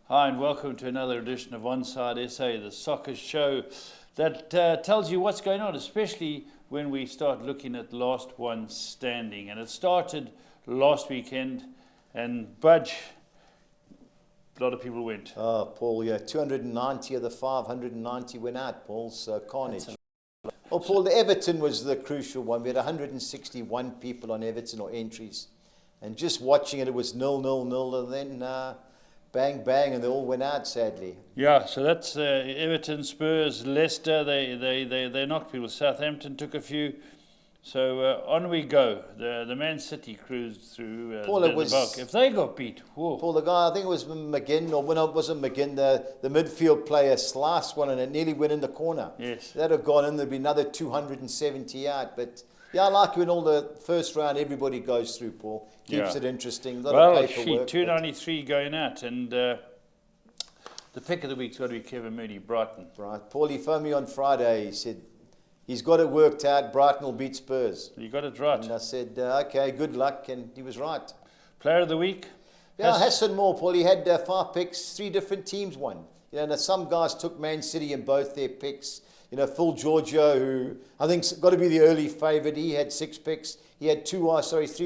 Hi and welcome to another edition of OnsideSA, the soccer show that tells you what's going on, especially when we start looking at last one standing. And it started last weekend, and Budge, a lot of people went. Oh, Paul, yeah, 290 of the 590 went out, Paul, so carnage. Well, Paul, the Everton was the crucial one. We had 161 people on Everton or entries. And just watching it, it was 0-0-0, and then bang, bang, and they all went out, sadly. Yeah, so that's Everton, Spurs, Leicester, they knocked people. Southampton took a few. So on we go. The Man City cruised through Paul, the it was, bulk. If they got beat, whoa. Paul, the guy, I think it was McGinn, or when it wasn't McGinn, the midfield player sliced one and it nearly went in the corner. Yes. That'd have gone in, there'd be another 270 out. But yeah, I like when all the first round everybody goes through, Paul. Keeps it interesting. A lot of paperwork. 293 going out, and the pick of the week's got to be Kevin Mooney, Brighton. Right. Paul, he phoned me on Friday. He said he's got it worked out. Brighton will beat Spurs. You got it right. And I said, okay, good luck. And he was right. Player of the week? Yeah, Hassan Moore, Paul. He had 5 picks, 3 different teams won. You know, some guys took Man City in both their picks. You know, Phil Giorgio, who I think's got to be the early favourite. He had 6 picks. He had 3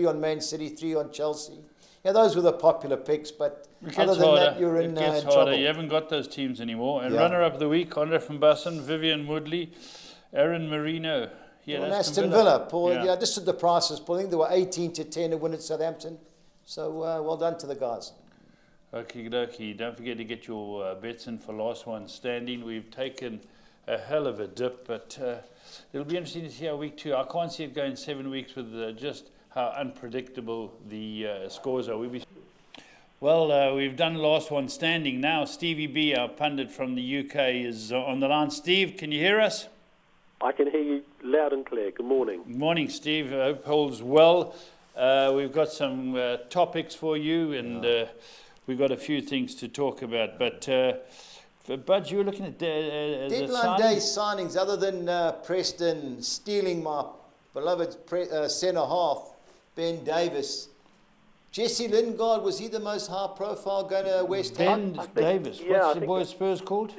on Man City, 3 on Chelsea. Yeah, those were the popular picks, but other than that, you're in trouble. You haven't got those teams anymore. And runner-up of the week, Andre van Basten, Vivian Woodley, Aaron Marino. Yeah, Aston Villa, Paul. Yeah, just at the prices, Paul. I think they were 18-10 to win at Southampton. So well done to the guys. Okie dokie. Don't forget to get your bets in for last one standing. We've taken a hell of a dip, but it'll be interesting to see how week 2. I can't see it going 7 weeks with just how unpredictable the scores are. We've done last one standing. Now Stevie B, our pundit from the UK, is on the line. Steve, can you hear us? I can hear you loud and clear. Good morning. Good morning, Steve. I hope all's well. We've got some topics for you, and we've got a few things to talk about. But Bud, you were looking at deadline day signings, other than Preston stealing my beloved centre half, Ben Davis. Jesse Lingard, was he the most high profile going to West Ham? Ben Davis. Yeah, what's the boy Spurs called?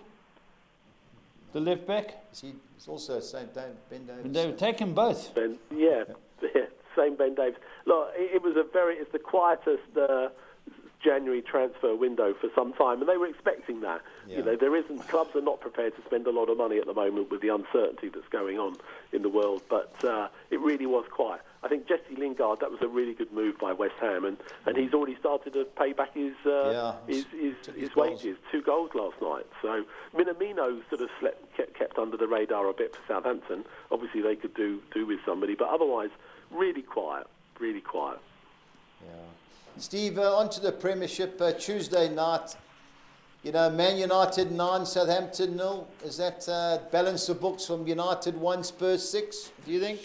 The left back? It's also St. Ben Davis. They would take him both. Same Ben Davis. Look, it's the quietest January transfer window for some time, and they were expecting that. Yeah. You know, clubs are not prepared to spend a lot of money at the moment with the uncertainty that's going on in the world, but it really was quiet. I think Jesse Lingard, that was a really good move by West Ham, and he's already started to pay back his wages. 2 goals last night. So Minamino sort of kept under the radar a bit for Southampton. Obviously they could do with somebody, but otherwise really quiet. Yeah. Steve, on to the Premiership, Tuesday night. You know, Man United 9, Southampton 0. Is that balance the books from United 1, Spurs 6, do you think?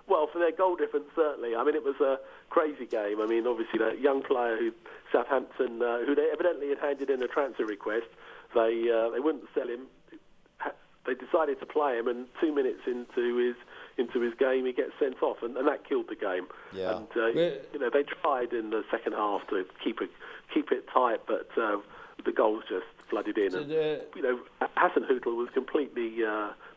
Well, for their goal difference, certainly. I mean, it was a crazy game. I mean, obviously, that young player Southampton, who they evidently had handed in a transfer request, they wouldn't sell him. They decided to play him, and 2 minutes into his game, he gets sent off, and that killed the game. Yeah. And they tried in the second half to keep it tight, but the goals just flooded in. So Hassan Hootel was completely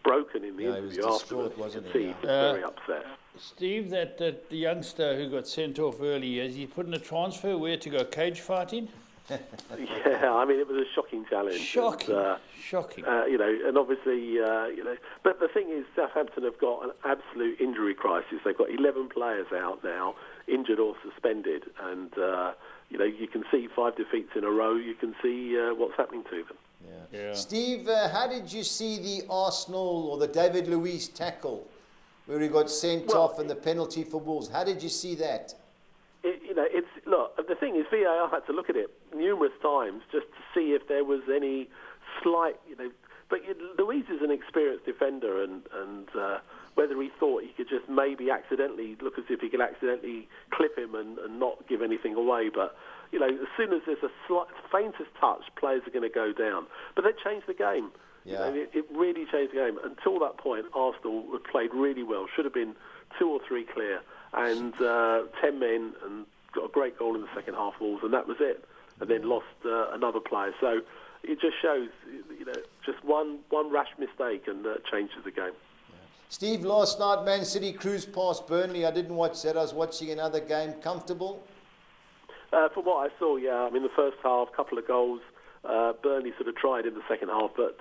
broken in the interview afterwards. Wasn't he? He was very upset. Steve, that the youngster who got sent off early, has he put in a transfer where to go cage fighting? Yeah, I mean, it was a shocking challenge. Shocking. And obviously, but the thing is, Southampton have got an absolute injury crisis. They've got 11 players out now, injured or suspended, and you can see 5 defeats in a row. You can see what's happening to them. Yeah. Steve, how did you see the Arsenal or the David Luiz tackle where he got sent off and the penalty for Wolves? How did you see that? Look, the thing is, VAR had to look at it numerous times just to see if there was any slight, But Luiz is an experienced defender, and whether he thought he could just maybe accidentally look as if he could accidentally clip him and not give anything away, but as soon as there's a faintest touch, players are going to go down. But they changed the game. Yeah. It really changed the game. Until that point, Arsenal had played really well. Should have been 2 or 3 clear, and 10 men, and got a great goal in the second half, Wolves, and that was it. and then lost another player. So it just shows, just one rash mistake and changes the game. Steve, last night Man City cruised past Burnley. I didn't watch that. I was watching another game. Comfortable? From what I saw, yeah. I mean, the first half, couple of goals. Burnley sort of tried in the second half, but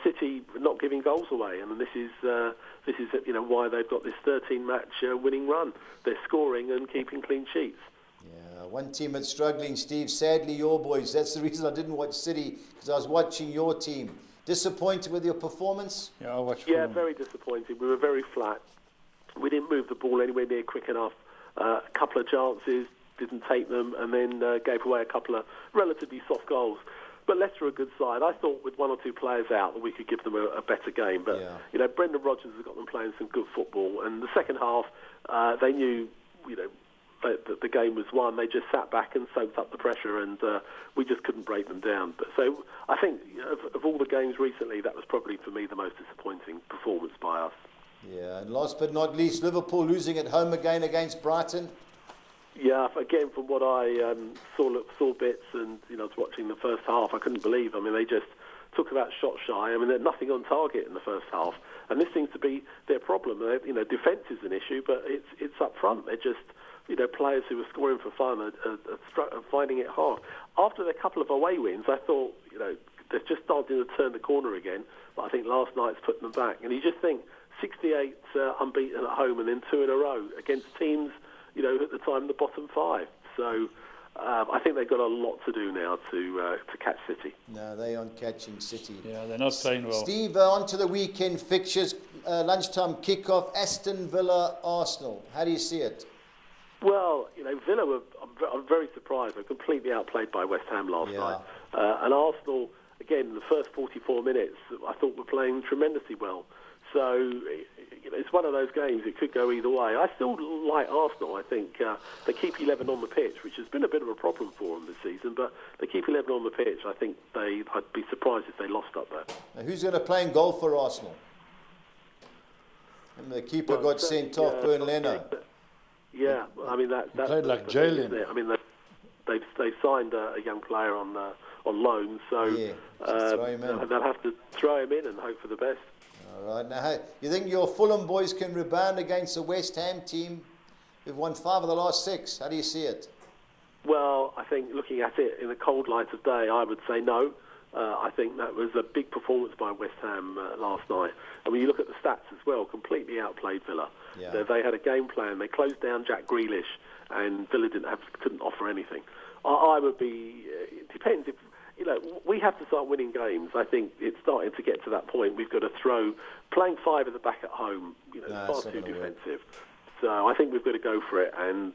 City not giving goals away, and this is why they've got this 13-match winning run. They're scoring and keeping clean sheets. Yeah, one team that's struggling, Steve. Sadly, your boys. That's the reason I didn't watch City, because I was watching your team. Disappointed with your performance? Yeah, I watched. Yeah, very disappointed. We were very flat. We didn't move the ball anywhere near quick enough. A couple of chances, didn't take them, and then gave away a couple of relatively soft goals. But Leicester are a good side. I thought with one or two players out that we could give them a better game. But Brendan Rodgers has got them playing some good football. And the second half, they knew, that the game was won. They just sat back and soaked up the pressure, and we just couldn't break them down. But so I think of all the games recently, that was probably for me the most disappointing performance by us. Yeah, and last but not least, Liverpool losing at home again against Brighton. Yeah, again, from what I saw bits, and I was watching the first half, I couldn't believe. I mean, they just took about shot shy. I mean, they're nothing on target in the first half, and this seems to be their problem. Defence is an issue, but it's up front. They're just players who are scoring for fun are finding it hard. After a couple of away wins, I thought they're just starting to turn the corner again. But I think last night's put them back, and you just think 68 unbeaten at home and then 2 in a row against teams. At the time, the bottom 5. So I think they've got a lot to do now to catch City. No, they aren't catching City. Yeah, they're not playing well. Steve, on to the weekend fixtures. Lunchtime kickoff, Aston Villa, Arsenal. How do you see it? Well, Villa I'm very surprised. They're completely outplayed by West Ham last night. And Arsenal, again, in the first 44 minutes, I thought were playing tremendously well. So it's one of those games. It could go either way. I still like Arsenal. I think they keep 11 on the pitch, which has been a bit of a problem for them this season. But they keep 11 on the pitch. I think I'd be surprised if they lost up there. Now, who's going to play in goal for Arsenal? And the keeper got sent off, Bern Leno. Yeah, I mean that played like Jalen. I mean they signed a young player on loan, so throw him in. They'll have to throw him in and hope for the best. All right. Now, you think your Fulham boys can rebound against the West Ham team who've won 5 of the last 6? How do you see it? Well, I think looking at it in the cold light of day, I would say no. I think that was a big performance by West Ham last night. And when you look at the stats as well, completely outplayed Villa. Yeah. They had a game plan. They closed down Jack Grealish, and Villa couldn't offer anything. I would be. It depends if. We have to start winning games. I think it's starting to get to that point. We've got to playing 5 at the back at home, far too defensive. So I think we've got to go for it. And,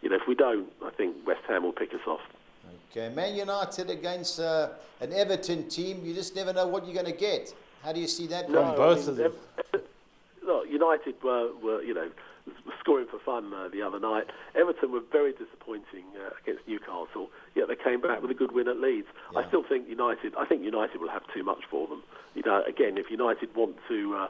if we don't, I think West Ham will pick us off. Okay, Man United against an Everton team. You just never know what you're going to get. How do you see that? From both of them. Look, United were scoring for fun the other night. Everton were very disappointing against Newcastle. Yet they came back with a good win at Leeds. Yeah. I still think United will have too much for them. Again, if United want to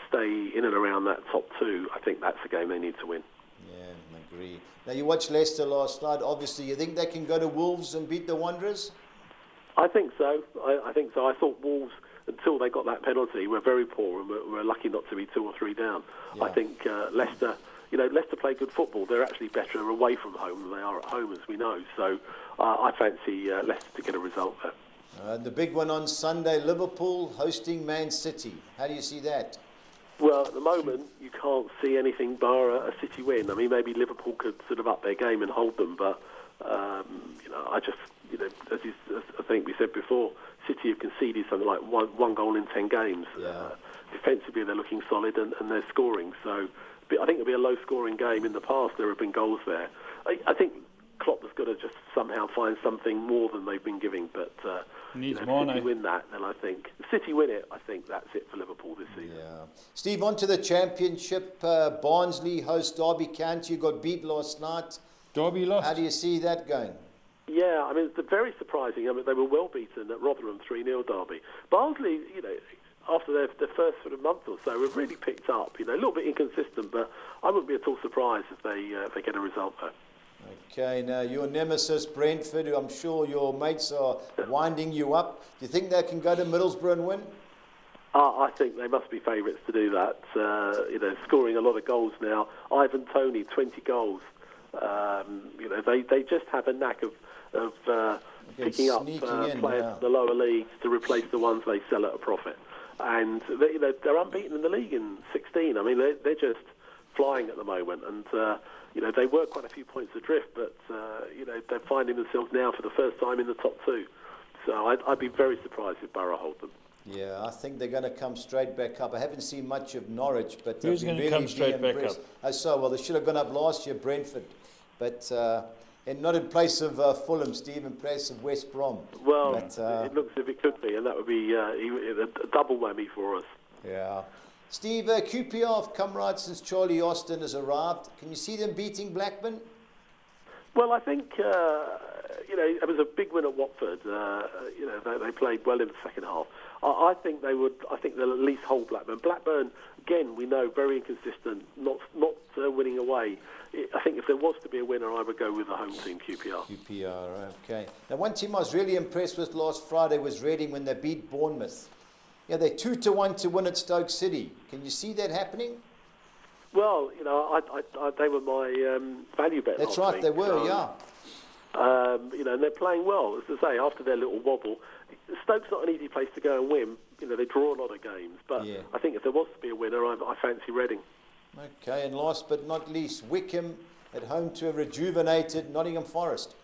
stay in and around that top 2, I think that's a game they need to win. Yeah, I agree. Now, you watched Leicester last night. Obviously, you think they can go to Wolves and beat the Wanderers? I think so. I think so. I thought Wolves, until they got that penalty, were very poor and were lucky not to be 2 or 3 down. Yeah. I think Leicester, Leicester play good football. They're actually better away from home than they are at home, as we know. So I fancy Leicester to get a result there. The big one on Sunday, Liverpool hosting Man City. How do you see that? Well, at the moment, you can't see anything bar a City win. I mean, maybe Liverpool could sort of up their game and hold them, but, I just, as I think we said before, City have conceded something like one goal in 10 games. Yeah. Defensively, they're looking solid and they're scoring. So I think it'll be a low-scoring game. In the past, there have been goals there. I think Klopp has got to just somehow find something more than they've been giving. But Needs more, City win that, then I think if City win it, I think that's it for Liverpool this season. Yeah. Steve, on to the Championship. Barnsley host Derby County. You got beat last night. Derby lost. How do you see that going? Yeah, I mean, it's very surprising. I mean, they were well beaten at Rotherham 3-0 Derby. Barnsley, after their first sort of month or so, have really picked up. A little bit inconsistent, but I wouldn't be at all surprised if they get a result there. Okay, now your nemesis Brentford, who I'm sure your mates are winding you up. Do you think they can go to Middlesbrough and win? I think they must be favourites to do that. Scoring a lot of goals now. Ivan Toney, 20 goals. They just have a knack of picking up players from the lower leagues to replace the ones they sell at a profit. And they're unbeaten in the league in 16. I mean, they're just flying at the moment. And they were quite a few points adrift, but they're finding themselves now for the first time in the top two. So I'd be very surprised if Borough hold them. Yeah, I think they're going to come straight back up. I haven't seen much of Norwich, but who's going to come straight back up? Well, they should have gone up last year, Brentford, but and not in place of Fulham, Steve, in place of West Brom. Well, it looks as if it could be, and that would be a double whammy for us. Yeah. Steve, QPR have come right since Charlie Austin has arrived. Can you see them beating Blackburn? Well, I think it was a big win at Watford. They played well in the second half. I think they would. I think they'll at least hold Blackburn. Blackburn, again, we know, very inconsistent, not winning away. I think if there was to be a winner, I would go with the home team, QPR. QPR, okay. Now, one team I was really impressed with last Friday was Reading when they beat Bournemouth. Yeah, they're 2-1 to win at Stoke City. Can you see that happening? Well, they were my value bet. That's right, they were, yeah. And they're playing well, as I say, after their little wobble. Stoke's not an easy place to go and win. They draw a lot of games. But yeah. I think if there was to be a winner, I fancy Reading. Okay, and last but not least, Wickham at home to a rejuvenated Nottingham Forest.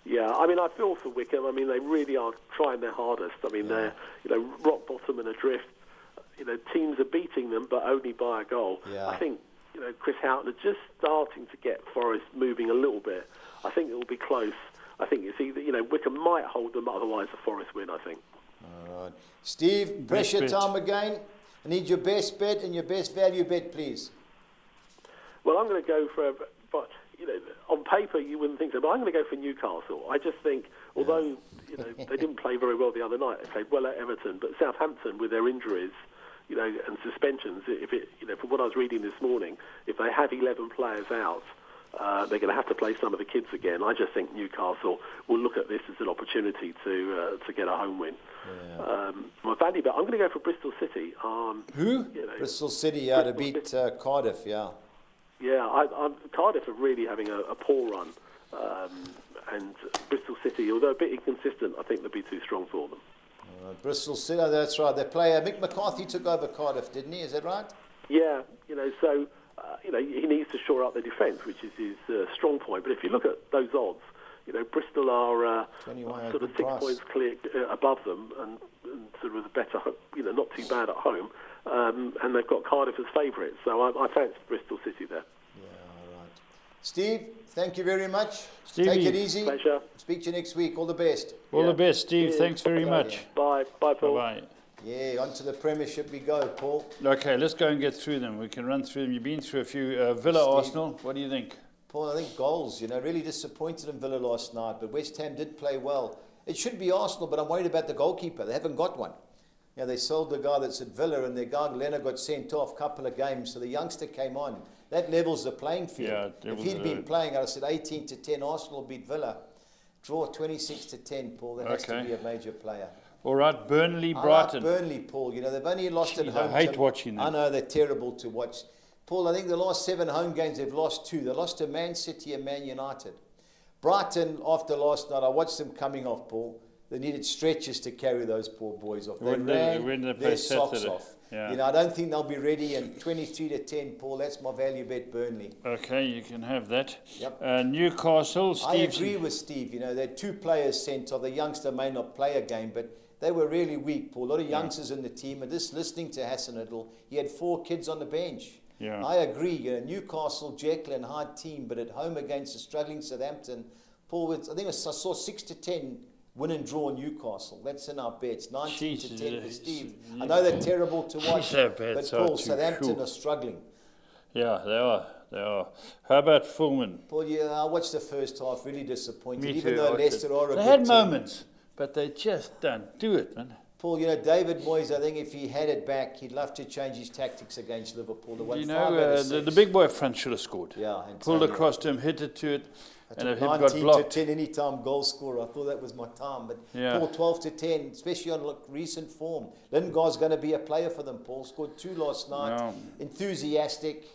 Yeah, I mean, I feel for Wickham. I mean, they really are trying their hardest. I mean, they're rock bottom and adrift. Teams are beating them, but only by a goal. Yeah. I think Chris Houghton are just starting to get Forest moving a little bit. I think it will be close. I think it's either Wickham might hold them, otherwise the Forest win. I think. All right, Steve, pressure time again. I need your best bet and your best value bet, please. Well, I'm going to go for, but on paper you wouldn't think so, but I'm going to go for Newcastle. I just think, although they didn't play very well the other night, they played well at Everton, but Southampton with their injuries, and suspensions, from what I was reading this morning, if they have 11 players out, they're going to have to play some of the kids again. I just think Newcastle will look at this as an opportunity to get a home win. Yeah. My value bet, I'm going to go for Bristol City. Who? Bristol City, to beat Cardiff, yeah. Yeah, Cardiff are really having a poor run. And Bristol City, although a bit inconsistent, I think they'll be too strong for them. Bristol City, that's right. They play. Mick McCarthy took over Cardiff, didn't he? Is that right? Yeah, so he needs to shore up the defence, which is his strong point. But if you look at those odds, Bristol are sort of 6 points clear above them, and sort of better, not too bad at home. And they've got Cardiff as favourites, so I fancy Bristol City there. Yeah, all right. Steve, thank you very much. Stevie, take it easy. Pleasure. Speak to you next week. All the best. All the best, Steve. Thanks very much. Bye. Bye, Paul. Bye. Yeah, on to the Premiership we go, Paul. Okay, let's go and get through them. We can run through them. You've been through a few. Villa, Steve, Arsenal, what do you think? Paul, I think goals. Really disappointed in Villa last night, but West Ham did play well. It should be Arsenal, but I'm worried about the goalkeeper. They haven't got one. They sold the guy that's at Villa, and their guy Leonard got sent off a couple of games, so the youngster came on. That levels the playing field. Yeah, if he'd been playing, I'd have said 18-10, Arsenal beat Villa. Draw 26-10, Paul. That has to be a major player. All right, Burnley, Brighton. I like Burnley, Paul. They've only lost at home. I hate watching them. I know, they're terrible to watch. Paul, I think the last 7 home games, they've lost 2. They lost to Man City and Man United. Brighton, after last night, I watched them coming off, Paul. They needed stretchers to carry those poor boys off. They ran their socks off. Yeah. I don't think they'll be ready. And 23-10, Paul. That's my value bet, Burnley. Okay, you can have that. Yep. Newcastle, Steve. I agree with Steve. They had 2 players sent off. The youngster may not play a game, but they were really weak, Paul. A lot of youngsters in the team. And just listening to Hasenhüttl, he had 4 kids on the bench. Yeah. I agree. Newcastle, Jekyll and Hyde team, but at home against a struggling Southampton, Paul. I think I saw 6-10. Win and draw Newcastle. That's in our bets. 19-10 for Steve. I know they're terrible to watch, but Paul, Southampton are struggling. Yeah, they are. How about Fulham? Paul, I watched the first half. Really disappointed. Even though Leicester are a good team. They had team. moments, but they just don't do it, man. Paul, David Moyes, I think if he had it back, he'd love to change his tactics against Liverpool. They won 5 out of 6. The big boy front should have scored. Yeah, pulled across to him, hit it to it, and it got 19 blocked. to 10 anytime goal scorer. I thought that was my time. But Paul, 12 to 10, especially on recent form. Lingard's going to be a player for them, Paul. Scored 2 last night. Yeah. Enthusiastic.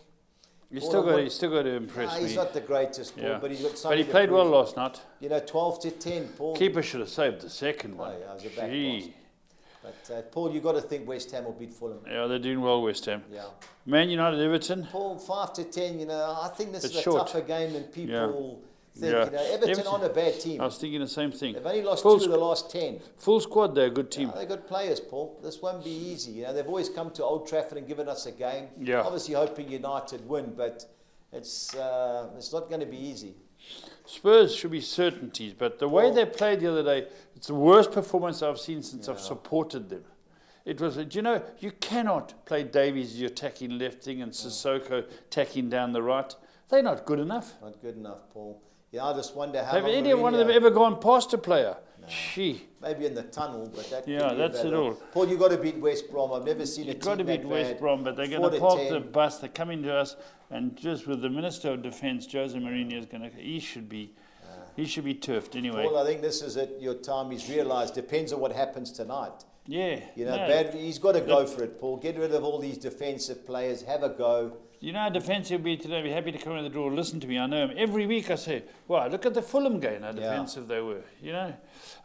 He's still got to impress me. He's not the greatest, Paul, but he's got something. But he played well last night. 12 to 10, Paul. Keeper should have saved the second one. Yeah, it was a back pass. But, Paul, you've got to think West Ham will beat Fulham. Yeah, they're doing well, West Ham. Yeah. Man United, Everton. Paul, 5 to 10, I think this is a short. tougher game than people think. Yeah. Everton aren't a bad team. I was thinking the same thing. They've only lost 2 of the last 10. Full squad, they're a good team. They're good players, Paul. This won't be easy. They've always come to Old Trafford and given us a game. Yeah. Obviously hoping United win, but it's not going to be easy. Spurs should be certainties, but the way they played the other day, it's the worst performance I've seen since I've supported them. It was, you cannot play Davies as your attacking left thing and Sissoko attacking down the right. They're not good enough. Not good enough, Paul. I just wonder how Have any one of them ever gone past a player? No. Gee. Maybe in the tunnel, but that. That's it all. Paul, you've got to beat West Brom. I've never seen a team got to beat West Brom, but they're going to park the bus. They're coming to us, and just with the Minister of Defence, Jose Mourinho is going to. He should be turfed anyway. Paul, I think this is it. Your time. He's realised. Depends on what happens tonight. Yeah. He's got to go for it, Paul. Get rid of all these defensive players. Have a go. You know how defensive he'll be today. I'll be happy to come in the door. Listen to me. I know him. Every week I say, wow, look at the Fulham game, how defensive they were.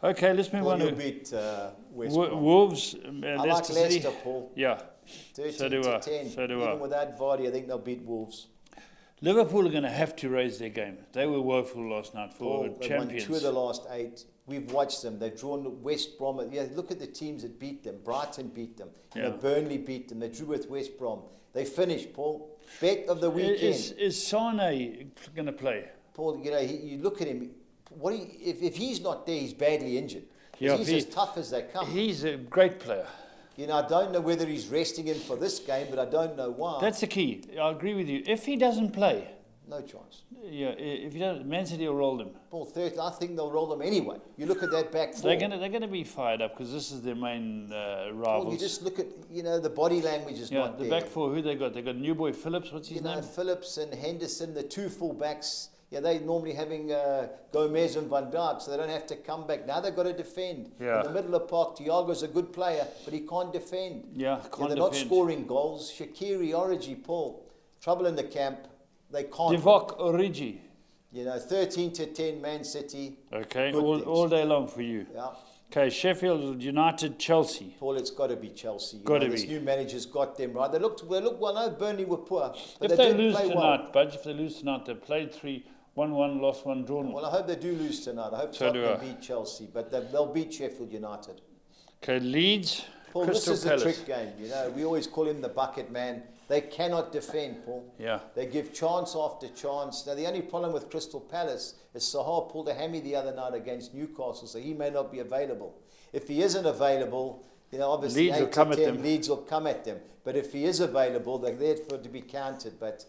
Okay, let's move on. You'll beat West Brom. Wolves. I like Leicester, Paul. Yeah. 13 so do to I. 10. So do Even without Vardy, I think they'll beat Wolves. Liverpool are going to have to raise their game. They were woeful last night for champions. They've won 2 of the last 8. We've watched them. They've drawn West Brom. Look at the teams that beat them. Brighton beat them. Burnley beat them. They drew with West Brom. They finished, Paul. Bet of the weekend. Is Sane going to play? Paul, you look at him. If he's not there, he's badly injured. He's as tough as they come. He's a great player. I don't know whether he's resting him for this game, but I don't know why. That's the key. I agree with you. If he doesn't play, no chance. Yeah, if he doesn't, Man City will roll them. Paul, I think they'll roll them anyway. You look at that back four. They're going to be fired up because this is their main rivals. Paul, you just look at the body language is not there. The back four, who they got? They got new boy Phillips. What's his name? Phillips and Henderson, the 2 full-backs. They're normally having Gomez and Van Dijk, so they don't have to come back. Now they've got to defend. Yeah. In the middle of the park, Thiago's a good player, but he can't defend. They're not scoring goals. Shaqiri, Origi, Paul, trouble in the camp. They can't. Divock Origi. 13 to 10, Man City. Okay, all day long for you. Yeah. Okay, Sheffield United, Chelsea. Paul, it's got to be Chelsea. This new manager's got them right. They looked well. I know Burnley were poor, but if they lose play tonight, Budge, if they lose tonight, they played 3, 1-1, lost 1, drawn 1. Well, I hope they do lose tonight. I hope Tottenham beat Chelsea, but they'll beat Sheffield United. Okay, Leeds, Paul, Crystal this is Palace. a trick game. We always call him the bucket man. They cannot defend, Paul. Yeah. They give chance after chance. Now, the only problem with Crystal Palace is Sahar pulled a hammy the other night against Newcastle, so he may not be available. If he isn't available, obviously Leeds will come at them. Leeds will come at them. But if he is available, they're there for it to be counted. But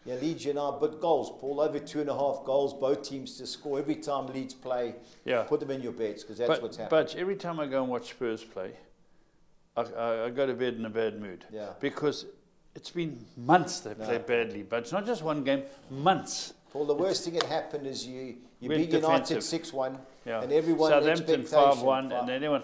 Leeds United, but goals, Paul, over 2.5 goals, both teams to score every time Leeds play. Yeah. Put them in your bets because that's what's happening. But every time I go and watch Spurs play, I go to bed in a bad mood. Yeah. Because it's been months they've played badly, but it's not just one game, months. Paul, the worst thing that happened is you beat defensive. United 6-1, Yeah. and everyone Southampton 5-1, and anyone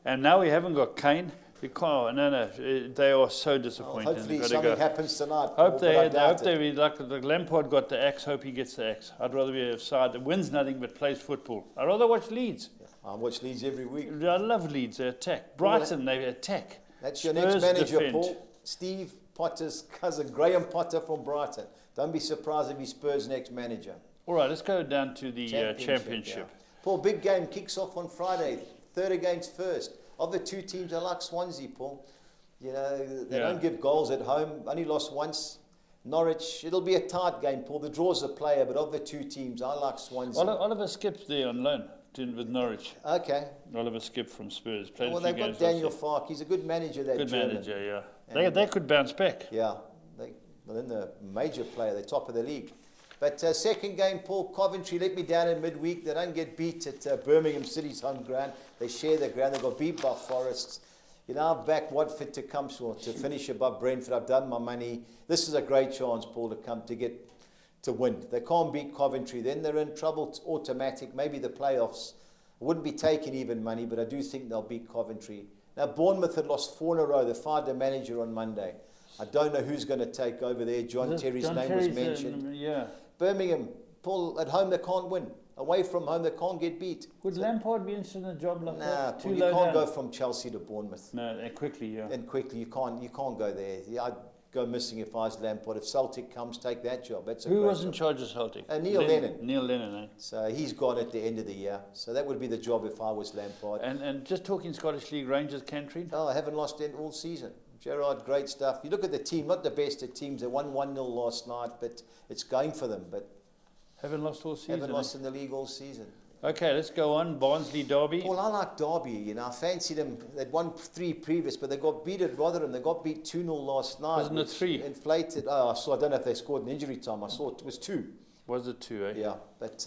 and now we haven't got Kane. We can't. No, they are so disappointed. Hopefully something happens tonight. Hope they be like Lampard got the axe. Hope he gets the axe. I'd rather be a side that wins nothing but plays football. I'd rather watch Leeds. I watch Leeds every week. I love Leeds. They attack. Brighton, they attack. That's your Spurs next manager, defend. Paul. Steve Potter's cousin, Graham Potter from Brighton. Don't be surprised if he's Spurs' next manager. All right, let's go down to the championship. Yeah. Paul, big game kicks off on Friday. 3rd against 1st. Of the 2 teams, I like Swansea, Paul. They don't give goals at home. Only lost once. Norwich, it'll be a tight game, Paul. The draw's a player, but of the 2 teams, I like Swansea. Oliver Skip's there on loan with Norwich. Okay. Oliver Skip from Spurs. Well, they've got Daniel Farke. He's a good manager, Good manager, yeah. They could bounce back. Yeah. They're in the major player. They're top of the league. But second game, Paul, Coventry let me down in midweek. They don't get beat at Birmingham City's home ground. They share the ground. They got beat by Forest. You know, I've backed Watford to come to finish above Brentford. I've done my money. This is a great chance, Paul, to win. They can't beat Coventry. Then they're in trouble. It's automatic. Maybe the playoffs. I wouldn't be taking even money, but I do think they'll beat Coventry. Now, Bournemouth had lost 4 in a row. They fired their manager on Monday. I don't know who's going to take over there. John Terry's name was mentioned. Yeah. Birmingham, Paul, at home they can't win. Away from home they can't get beat. Would Lampard be interested in a job like that? Paul, you can't go from Chelsea to Bournemouth. No, quickly, yeah. And quickly, you can't go there. Yeah, I'd go missing if I was Lampard. If Celtic comes, take that job. That's a Who great was in job. charge of Celtic? Neil Lennon. Neil Lennon, eh? So he's gone at the end of the year. So that would be the job if I was Lampard. And just talking Scottish League, Rangers, Cantry? Oh, I haven't lost in all season. Gerrard, great stuff. You look at the team, not the best of teams. They won 1-0 last night, but it's going for them. But haven't lost all season. Haven't lost in the league all season. Okay, let's go on. Barnsley, Derby. Paul, I like Derby. You know, I fancied them. They'd won 3 previous, but they got beat at Rotherham. They got beat 2-0 last night. Wasn't it 3? Inflated. Oh, I don't know if they scored in injury time. I saw it was 2. Was it 2, eh? Yeah, but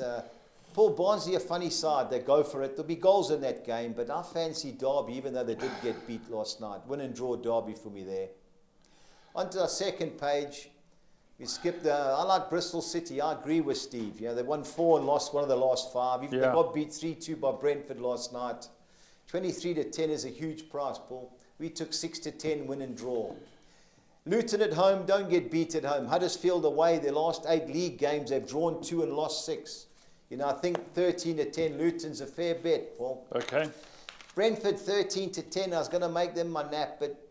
Paul, Barnsley a funny side. They go for it. There'll be goals in that game, but I fancy Derby, even though they did get beat last night. Win and draw Derby for me there. On to our second page. We skipped I like Bristol City. I agree with Steve. You know, they won 4 and lost one of the last 5. Even They got beat 3-2 by Brentford last night. 23-10 is a huge price, Paul. We took 6-10 win and draw. Luton at home, don't get beat at home. Huddersfield away, their last 8 league games, they've drawn 2 and lost 6. You know, I think 13-10, Luton's a fair bet, Paul. Okay. Brentford 13-10, I was going to make them my nap, but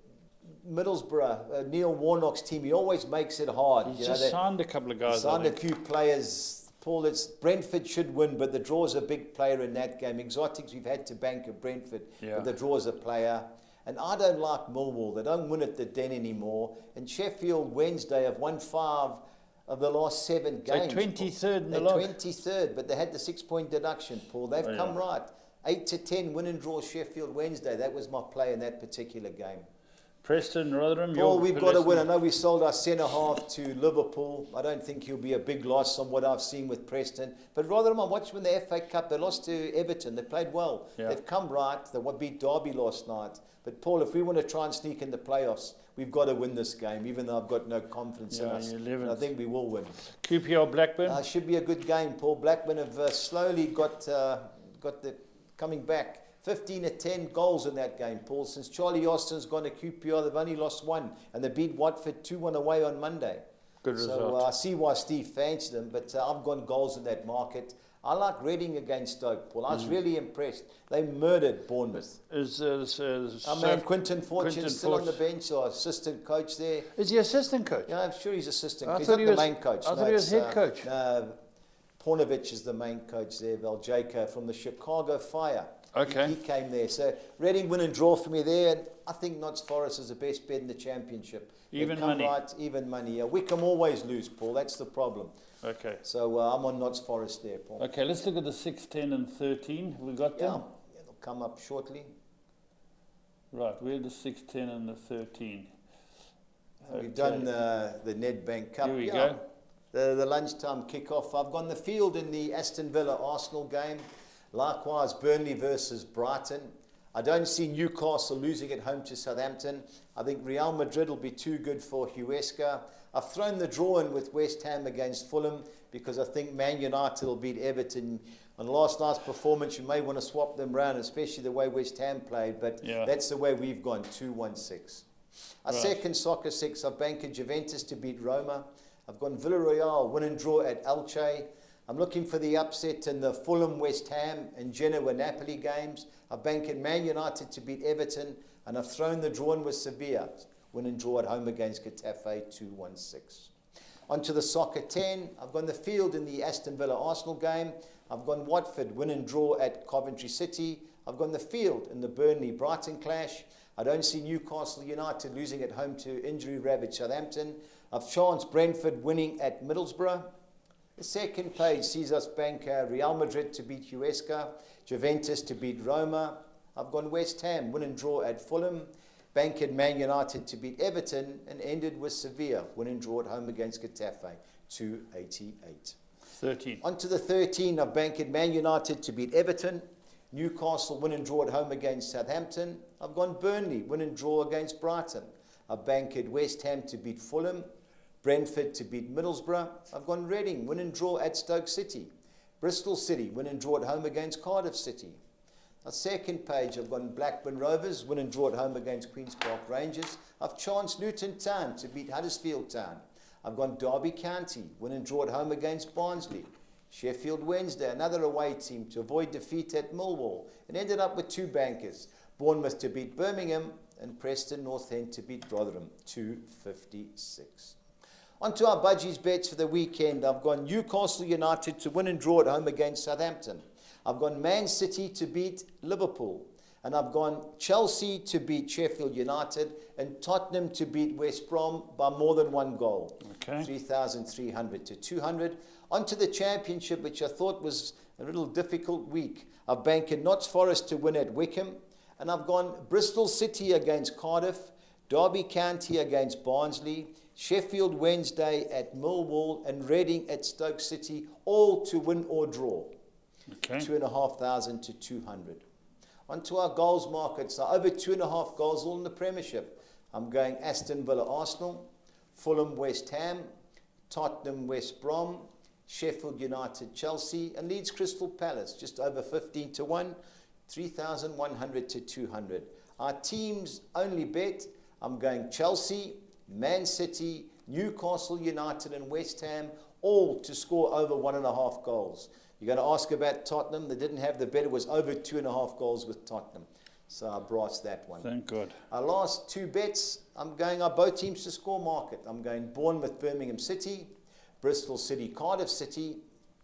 Middlesbrough, Neil Warnock's team, he always makes it hard. He's just signed a couple of guys. Signed a few players. Paul, Brentford should win, but the draw's a big player in that game. Exotics, we've had to bank at Brentford, but the draw's a player. And I don't like Millwall. They don't win at the Den anymore. And Sheffield Wednesday have won 5 of the last 7 games. They're 23rd in the log. log. 23rd, but they had the 6-point deduction, Paul. They've come right. 8-10 win and draw Sheffield Wednesday. That was my play in that particular game. Preston, Rotherham. Paul, we've got to win. I know we sold our centre-half to Liverpool. I don't think he'll be a big loss on what I've seen with Preston. But Rotherham, I watched when the FA Cup, they lost to Everton. They played well. Yeah. They've come right. They beat Derby last night. But Paul, if we want to try and sneak in the playoffs, we've got to win this game, even though I've got no confidence in us. And I think we will win. QPR, Blackburn. Should be a good game, Paul. Blackburn have slowly got the coming back. 15-10 goals in that game, Paul. Since Charlie Austin's gone to QPR, they've only lost 1, and they beat Watford 2-1 away on Monday. Good result. So I see why Steve fancied them, but I've gone goals in that market. I like Reading against Stoke, Paul. I was really impressed. They murdered Bournemouth. Our man Quinton Fortune still on the bench, or assistant coach there. Is he assistant coach? Yeah, I'm sure he's assistant. He's not the main coach. I thought he was head coach. Pornovich is the main coach there, Veljako from the Chicago Fire. Okay. He came there. So Reading win and draw for me there. And I think Notts Forest is the best bet in the championship. Even money. Right, even money. Yeah. Wickham always lose, Paul. That's the problem. Okay. So I'm on Notts Forest there, Paul. Okay, let's look at the 6, 10 and 13. Have we got them? Yeah, they'll come up shortly. Right, we're the 6, 10 and the 13. We've done the Nedbank Cup. Here we go. The lunchtime kickoff. I've gone the field in the Aston Villa Arsenal game. Likewise, Burnley versus Brighton. I don't see Newcastle losing at home to Southampton. I think Real Madrid will be too good for Huesca. I've thrown the draw in with West Ham against Fulham because I think Man United will beat Everton. On last night's performance, you may want to swap them around, especially the way West Ham played, but that's the way we've gone, 2-1-6. Our second soccer 6, I've banked Juventus to beat Roma. I've gone Villarreal, win and draw at Elche. I'm looking for the upset in the Fulham, West Ham and Genoa Napoli games. I've banked Man United to beat Everton, and I've thrown the draw in with Sevilla. Win and draw at home against Getafe, 2-1-6. On to the soccer 10. I've gone the field in the Aston Villa Arsenal game. I've gone Watford, win and draw at Coventry City. I've gone the field in the Burnley Brighton clash. I don't see Newcastle United losing at home to injury-ravaged Southampton. I've chanced Brentford winning at Middlesbrough. The second page sees us bank Real Madrid to beat Huesca, Juventus to beat Roma. I've gone West Ham, win and draw at Fulham, banked Man United to beat Everton, and ended with Sevilla, win and draw at home against Getafe. 288. 13. On to the 13, I've banked Man United to beat Everton. Newcastle win and draw at home against Southampton. I've gone Burnley win and draw against Brighton. I've banked West Ham to beat Fulham. Brentford to beat Middlesbrough. I've gone Reading win and draw at Stoke City. Bristol City win and draw at home against Cardiff City. On second page, I've gone Blackburn Rovers win and draw at home against Queen's Park Rangers. I've chanced Luton Town to beat Huddersfield Town. I've gone Derby County win and draw at home against Barnsley. Sheffield Wednesday, another away team to avoid defeat at Millwall, and ended up with two bankers. Bournemouth to beat Birmingham and Preston North End to beat Rotherham, 256. On to our budgies bets for the weekend. I've gone Newcastle United to win and draw at home against Southampton. I've gone Man City to beat Liverpool. And I've gone Chelsea to beat Sheffield United and Tottenham to beat West Brom by more than one goal. Okay. 3,300 to 200. On to the championship, which I thought was a little difficult week. I've banked Notts Forest to win at Wickham. And I've gone Bristol City against Cardiff, Derby County against Barnsley, Sheffield Wednesday at Millwall, and Reading at Stoke City, all to win or draw. Okay. 2,500 to 200. On to our goals markets. So over 2.5 goals all in the Premiership. I'm going Aston Villa Arsenal, Fulham West Ham, Tottenham West Brom, Sheffield United Chelsea, and Leeds Crystal Palace, just over 15 to 1, 3,100 to 200. Our teams only bet, I'm going Chelsea, Man City, Newcastle United and West Ham, all to score over 1.5 goals. You're going to ask about Tottenham. They didn't have the bet. It was over 2.5 goals with Tottenham. So I brassed that one. Thank God. Our last two bets, I'm going our both teams to score market. I'm going Bournemouth Birmingham City, Bristol City Cardiff City,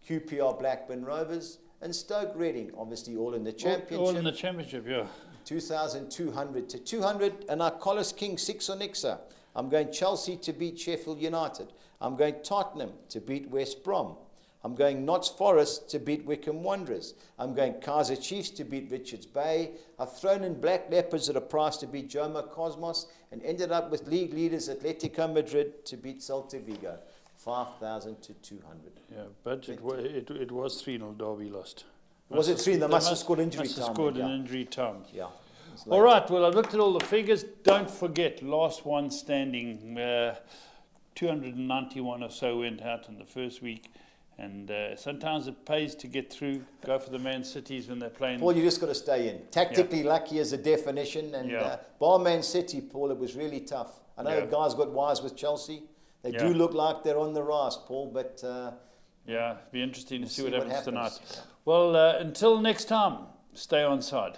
QPR Blackburn Rovers, and Stoke Reading, obviously all in the championship. All in the championship, yeah. 2,200 to 200. And our Collis King 6 on Ixa. I'm going Chelsea to beat Sheffield United. I'm going Tottenham to beat West Brom. I'm going Notts Forest to beat Wickham Wanderers. I'm going Kaizer Chiefs to beat Richards Bay. I've thrown in Black Leopards at a price to beat Joma Cosmos and ended up with league leaders Atletico Madrid to beat Celta Vigo, 5,000 to 200. Yeah, but it was 3-0 Derby lost. Was it 3? They must have scored injury must have time. scored Yeah. in injury time. Yeah. All right, well, I've looked at all the figures. Don't forget, last one standing, 291 or so went out in the first week. And sometimes it pays to get through, go for the Man Cities when they're playing. Paul, you just got to stay in. Tactically lucky is a definition. And bar Man City, Paul, it was really tough. I know the guys got wise with Chelsea. They do look like they're on the rise, Paul, but... it'll be interesting to see what happens tonight. Yeah. Well, until next time, stay on side.